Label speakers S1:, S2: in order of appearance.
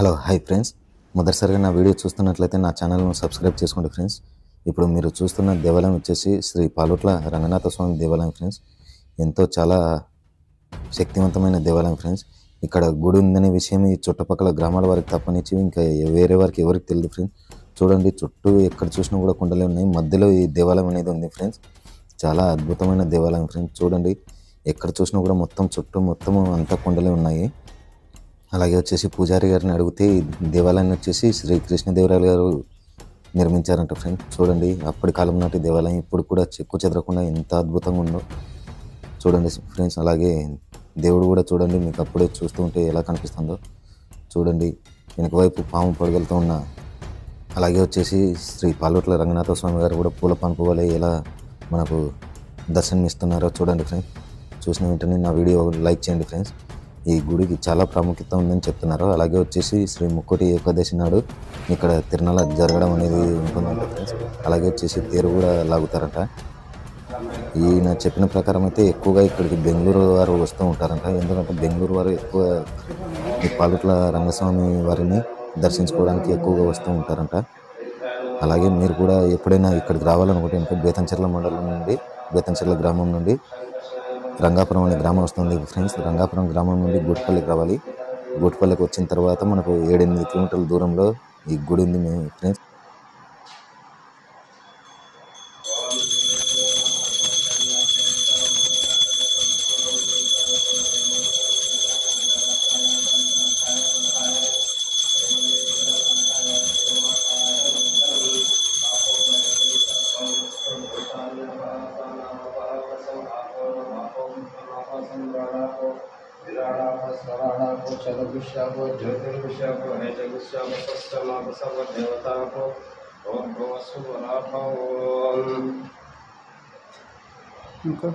S1: Hello hi friends, మొదటిసారిగా నా video చూస్తున్నట్లయితే నా ఛానల్ను సబ్స్క్రైబ్ చేసుకోండి ఫ్రెండ్స్. ఇప్పుడు మీరు చూస్తున్న దేవాలయం వచ్చేసి శ్రీ పాలుట్ల రంగనాథ స్వామి దేవాలయం ఫ్రెండ్స్. చాలా శక్తివంతమైన దేవాలయం ఫ్రెండ్స్. ఇక్కడ గుడి ఉందనే విషయం ఈ చుట్టుపక్కల గ్రామాల వారికి తప్పనిచ్చి ఇంకా వేరే వారికి ఎవరికి తెలియదు ఫ్రెండ్స్. చూడండి, చుట్టూ ఎక్కడ చూసినా కూడా కొండలే ఉన్నాయి. మధ్యలో ఈ దేవాలయం అనేది ఉంది ఫ్రెండ్స్. చాలా అద్భుతమైన దేవాలయం ఫ్రెండ్స్. చూడండి, ఎక్కడ చూసినా కూడా చుట్టూ మొత్తం అంతా కొండలే ఉన్నాయి. అలాగే వచ్చేసి పూజారి గారిని అడిగితే ఈ దేవాలయాన్ని వచ్చేసి శ్రీ కృష్ణదేవరాయలు గారు నిర్మించారంట ఫ్రెండ్స్. చూడండి, అప్పటి కాలం నాటి దేవాలయం ఇప్పుడు కూడా చెక్కు చెదరకుండా ఎంత అద్భుతంగా ఉందో చూడండి ఫ్రెండ్స్. అలాగే దేవుడు కూడా చూడండి, మీకు అప్పుడే చూస్తూ ఉంటే ఎలా కనిపిస్తుందో చూడండి. వెనక వైపు పాము పడగలుతూ ఉన్న అలాగే వచ్చేసి శ్రీ పాలుట్ల రంగనాథ స్వామి గారు కూడా పూల పంపు వలె ఎలా మనకు దర్శనమిస్తున్నారో చూడండి ఫ్రెండ్స్. చూసిన వెంటనే నా వీడియో లైక్ చేయండి ఫ్రెండ్స్. ఈ గుడికి చాలా ప్రాముఖ్యత ఉందని చెప్తున్నారు. అలాగే వచ్చేసి శ్రీ ముక్కోటి ఏకాదశి నాడు ఇక్కడ తిరునాళ జరగడం అనేది ఉంటుందంట ఫ్రెండ్స్. అలాగే వచ్చేసి తేరు కూడా లాగుతారంట. ఈయన చెప్పిన ప్రకారం అయితే ఎక్కువగా ఇక్కడికి బెంగళూరు వారు వస్తూ ఉంటారంట. ఎందుకంటే బెంగళూరు వారు ఎక్కువ ఈ పాలుట్ల రంగస్వామి వారిని దర్శించుకోవడానికి ఎక్కువగా వస్తూ ఉంటారంట. అలాగే మీరు కూడా ఎప్పుడైనా ఇక్కడికి రావాలనుకుంటే ఇంకా బేతంచెర్ల మండలం నుండి, బేతంచెర్ల గ్రామం నుండి రంగాపురం అనే గ్రామం వస్తుంది ఫ్రెండ్స్. రంగాపురం గ్రామం నుండి గూట్పల్లికి రావాలి. గూట్పల్లికి వచ్చిన తర్వాత మనకు 7-8 కిలోమీటర్ల దూరంలో ఈ గుడి ఉంది ఫ్రెండ్స్.
S2: చతుర్విశ్యాపో జ్యోతిర్విశ్యాపో హేజగుశ్యాపో సస్తమాప సర్వదేవతాపో ఓం భవస్సు వరాభో ఇంకా